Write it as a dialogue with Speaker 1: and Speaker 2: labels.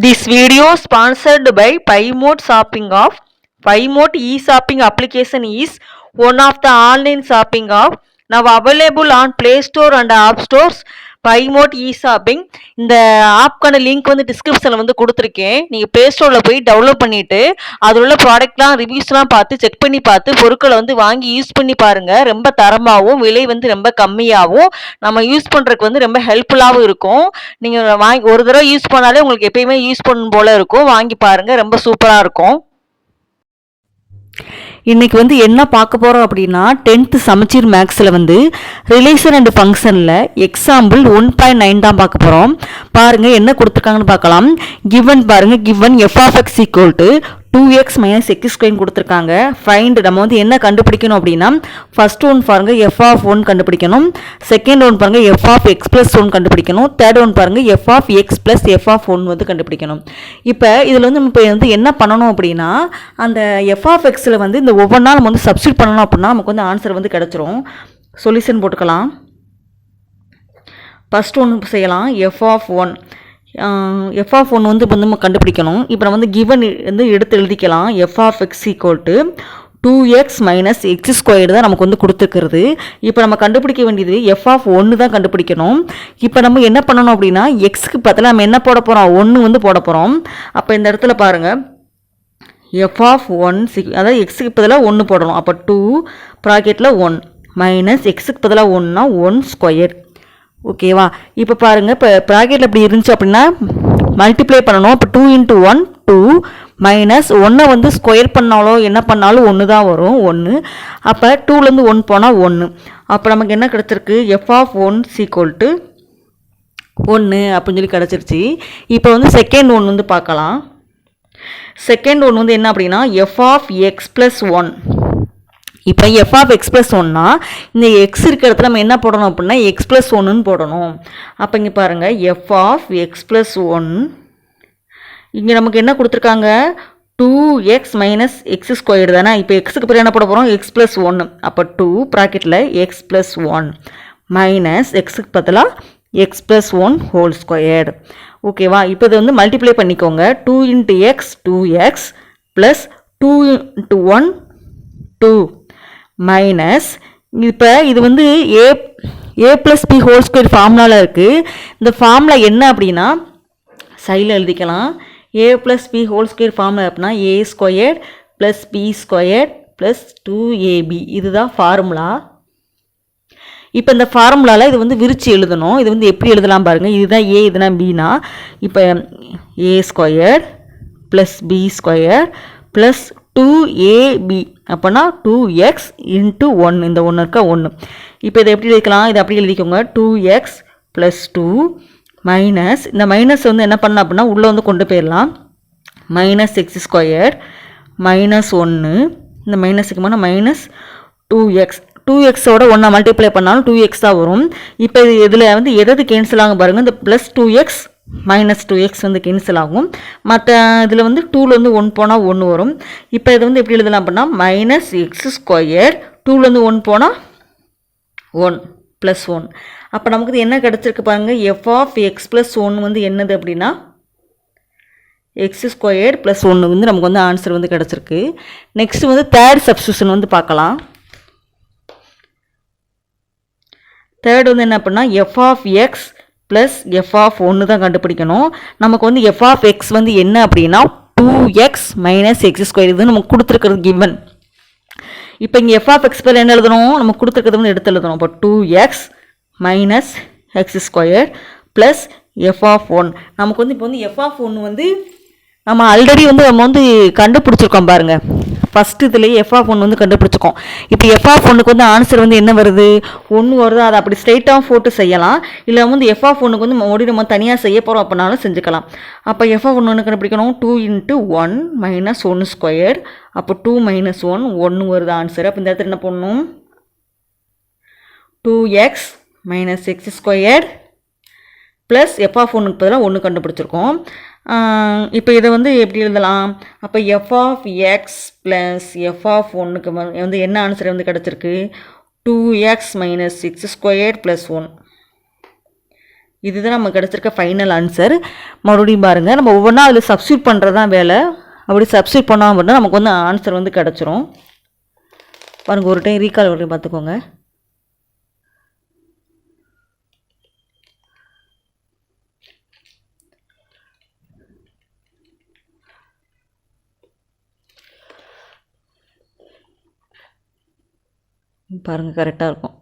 Speaker 1: This video sponsored by PyMode Shopping of PyMode e-shopping application is one of the online shopping of now available on Play Store and App Stores. PyMode e-shopping இந்த ஆப்க்கான link வந்து டிஸ்கிரிப்ஷனில் வந்து கொடுத்துருக்கேன். நீங்கள் play ஸ்டோரில் போய் download பண்ணிவிட்டு அதில் உள்ள ப்ராடக்ட்லாம் ரிவ்யூஸ்லாம் பார்த்து செக் பண்ணி பார்த்து பொருட்களை வந்து வாங்கி யூஸ் பண்ணி பாருங்கள். ரொம்ப தரமாகவும் விலை வந்து ரொம்ப கம்மியாகவும் நம்ம யூஸ் பண்ணுறதுக்கு வந்து ரொம்ப ஹெல்ப்ஃபுல்லாகவும் இருக்கும். நீங்கள் வாங்கி ஒரு தடவை யூஸ் பண்ணாலே உங்களுக்கு எப்பயுமே யூஸ் பண்ணும் போல இருக்கும். வாங்கி பாருங்கள், ரொம்ப சூப்பராக இருக்கும். இன்றைக்கி வந்து என்ன பார்க்க போகிறோம் அப்படின்னா 10th சமச்சீர் மேக்ஸில் வந்து ரிலேஷன் அண்ட் ஃபங்க்ஷனில் எக்ஸாம்பிள் 1.9 தான் பார்க்க போகிறோம். பாருங்கள் என்ன கொடுத்துருக்காங்கன்னு பார்க்கலாம். கிவன் பாருங்கள், given f of x equal to 2x minus x square கொடுத்துருக்காங்க. ஃபைண்ட் நம்ம வந்து என்ன கண்டுபிடிக்கணும் அப்படின்னா ஃபர்ஸ்ட் ஒன் பாருங்கள் எஃப் ஆஃப் 1 கண்டுபிடிக்கணும். செகண்ட் ஒன் பாருங்கள் எஃப் ஆஃப் எக்ஸ் ப்ளஸ் 1 கண்டுபிடிக்கணும். தேர்ட் ஒன் பாருங்கள் f of x plus f of 1 வந்து கண்டுபிடிக்கணும். இப்போ இதில் வந்து நம்ம இப்போ வந்து என்ன பண்ணணும் அப்படின்னா அந்த எஃப் ஆஃப் எக்ஸில் வந்து இந்த ஒவ்வொன்றா நம்ம வந்து சப்ஸ்டியூட் பண்ணணும் அப்படின்னா நமக்கு வந்து ஆன்சர் வந்து கிடச்சிரும். சொல்யூஷன் போட்டுக்கலாம். ஃபர்ஸ்ட் ஒன்று செய்யலாம். எஃப் ஆஃப் 1 எஃப் ஆஃப் 1 வந்து இப்போ நம்ம கண்டுபிடிக்கணும். இப்போ நம்ம வந்து கிவன் வந்து எடுத்து எழுதிக்கலாம். F of x equal to 2x minus x square தான் நமக்கு வந்து கொடுத்துருக்கிறது. இப்போ நம்ம கண்டுபிடிக்க வேண்டியது எஃப் ஆஃப் 1 தான் கண்டுபிடிக்கணும். இப்போ நம்ம என்ன பண்ணணும் அப்படின்னா எக்ஸுக்கு பதிலாக நம்ம என்ன போட போகிறோம், 1 வந்து போட போகிறோம். அப்போ இந்த இடத்துல பாருங்கள் எஃப் ஆஃப் 1 அதாவது எக்ஸுக்கு பதிலாக 1 போடணும். அப்போ 2 ப்ராக்கெட்டில் 1 மைனஸ் எக்ஸுக்கு பதிலாக 1னா 1 ஸ்கொயர். ஓகேவா? இப்போ பாருங்கள், இப்போ ப்ராக்கெட்டில் இப்படி இருந்துச்சு அப்படின்னா மல்டிப்ளை பண்ணணும். இப்போ 2 × 1 2 மைனஸ் 1 வந்து ஸ்கொயர் பண்ணாலும் என்ன பண்ணாலும் 1 தான் வரும், 1. அப்போ 2லேருந்து 1 போனால் 1. அப்போ நமக்கு என்ன கிடச்சிருக்கு, எஃப் ஆஃப் 1 ஈக்குவல் டு 1 அப்படின்னு சொல்லி கிடச்சிருச்சு. இப்போ வந்து செகண்ட் ஒன் வந்து பார்க்கலாம். செகண்ட் ஒன் வந்து என்ன அப்படின்னா எஃப் ஆஃப் எக்ஸ் ப்ளஸ் 1. இப்போ எஃப் ஆஃப் எக்ஸ் ப்ளஸ் 1னா இந்த எக்ஸ் இருக்கிற இடத்துல நம்ம என்ன போடணும் அப்படின்னா எக்ஸ் ப்ளஸ் 1ன்னு போடணும். அப்போ இங்கே பாருங்கள் எஃப் ஆஃப் எக்ஸ் ப்ளஸ் 1 இங்கே நமக்கு என்ன கொடுத்துருக்காங்க 2x மைனஸ் எக்ஸ் ஸ்கொயர் தானே. இப்போ எக்ஸுக்கு பிறகு என்ன போட போகிறோம், எக்ஸ் ப்ளஸ் 1. அப்போ 2 ப்ராக்கெட்டில் எக்ஸ் ப்ளஸ் 1 மைனஸ் எக்ஸுக்கு பதிலாக எக்ஸ் ப்ளஸ் 1 ஹோல் ஸ்கொயர். ஓகேவா? இப்போ இதை வந்து மல்டிப்ளை பண்ணிக்கோங்க. 2 × x 2x ப்ளஸ் 2 × 1 2 மைனஸ் இப்போ இது வந்து A plus B whole square ஃபார்முலாவில் இருக்குது. இந்த ஃபார்முலா என்ன அப்படின்னா சைடில் எழுதிக்கலாம். A plus B whole square formula அப்படின்னா A square plus B square plus 2ab இதுதான் ஃபார்முலா. இப்போ இந்த ஃபார்முலாவில் இது வந்து விரித்து எழுதணும். இது வந்து எப்படி எழுதலாம் பாருங்கள். இதுதான் ஏ, இதுதான் பின்னா. இப்போ A square plus B square plus 2ab அப்போனா 2x × 1 இந்த 1 இருக்கா 1. இப்போ இதை எப்படி எழுதிக்கலாம், இதை அப்படி எழுதிக்கோங்க. 2x ப்ளஸ் 2 மைனஸ் இந்த மைனஸ் வந்து என்ன பண்ணலாம் அப்படின்னா உள்ளே வந்து கொண்டு போயிடலாம். மைனஸ் எக்ஸ் ஸ்கொயர் மைனஸ் 1 இந்த மைனஸுக்கு மேலே மைனஸ் 2x 2xோட 1 மல்டிப்ளை பண்ணாலும் 2x தான் வரும். இப்போ இதில் வந்து எதாவது கேன்சல் ஆகும் பாருங்கள். இந்த ப்ளஸ் 2x மைனஸ் 2x வந்து கேன்சல் ஆகும். மற்ற இதில் வந்து 2லேருந்து 1 போனால் 1 வரும். இப்போ இது வந்து எப்படி எழுதலாம் அப்படின்னா மைனஸ் எக்ஸ் ஸ்கொயர் 2லேருந்து 1 போனால் 1 ப்ளஸ் 1. அப்போ நமக்கு இது என்ன கிடச்சிருக்கு பாருங்கள். எஃப் ஆஃப் எக்ஸ் ப்ளஸ் 1 வந்து என்னது அப்படின்னா எக்ஸ் ஸ்கொயர் ப்ளஸ் 1 வந்து நமக்கு வந்து ஆன்சர் வந்து கிடச்சிருக்கு. நெக்ஸ்ட் வந்து தேர்ட் சப்ஸ்டியூஷன் வந்து பார்க்கலாம். தேர்ட் வந்து என்ன அப்படின்னா f of x plus f of 1 தான் கண்டுபிடிக்கணும். நமக்கு வந்து எஃப் ஆஃப் எக்ஸ் வந்து என்ன அப்படின்னா 2x மைனஸ் எக்ஸ் ஸ்கொயர் இது நமக்கு கொடுத்துருக்கிறது கிவன். இப்போ இங்கே எஃப் ஆஃப் எக்ஸ் பேர் என்ன எழுதணும், நமக்கு கொடுத்துருக்கிறது வந்து எடுத்து எழுதணும். அப்போ 2x minus x square plus f of 1 நமக்கு வந்து இப்போ வந்து எஃப் ஆஃப் 1 வந்து நம்ம ஆல்ரெடி வந்து நம்ம வந்து கண்டுபிடிச்சிருக்கோம் பாருங்கள். ஃபஸ்ட்டு இதுலேயே எஃப் ஆஃப் 1 வந்து கண்டுபிடிச்சிக்கோம். இப்போ எஃப் ஆஃப் 1க்கு வந்து ஆன்சர் வந்து என்ன வருது, 1 வருது. அதை அப்படி ஸ்ட்ரெயிட்டாக போட்டு செய்யலாம். இல்லை வந்து எஃப் ஆஃப் 1க்கு வந்து மறுபடியும் நம்ம தனியாக செய்ய போகிறோம் அப்படின்னாலும் செஞ்சுக்கலாம். அப்போ எஃப் ஆஃப் 1 கண்டுபிடிக்கணும். 2 × 1 மைனஸ் 1 ஸ்கொயர். அப்போ 2 மைனஸ் 1 வருது ஆன்சர். அப்போ இந்த இடத்துல என்ன பண்ணணும், 2x minus x square plus f of 1க்கு பதிலாக 1 கண்டுபிடிச்சிருக்கோம். இப்போ இதை வந்து எப்படி எழுதலாம், அப்போ f of x plus f of 1க்கு வந்து என்ன ஆன்சர் வந்து கிடச்சிருக்கு 2x minus x square plus 1. இதுதான் நம்ம கிடச்சிருக்க ஃபைனல் ஆன்சர். மறுபடியும் பாருங்கள், நம்ம ஒவ்வொன்றா அதில் சப்ஸ்டியூட் பண்ணுறது தான் வேலை. அப்படி சப்ஸ்டியூட் பண்ணாமல் அப்படின்னா நமக்கு வந்து ஆன்சர் வந்து கிடச்சிரும். பாருங்கள், ஒரு டைம் ரீகால் வரைக்கும் பார்த்துக்கோங்க. பாருங்கள், கரெக்டாக இருக்கும்.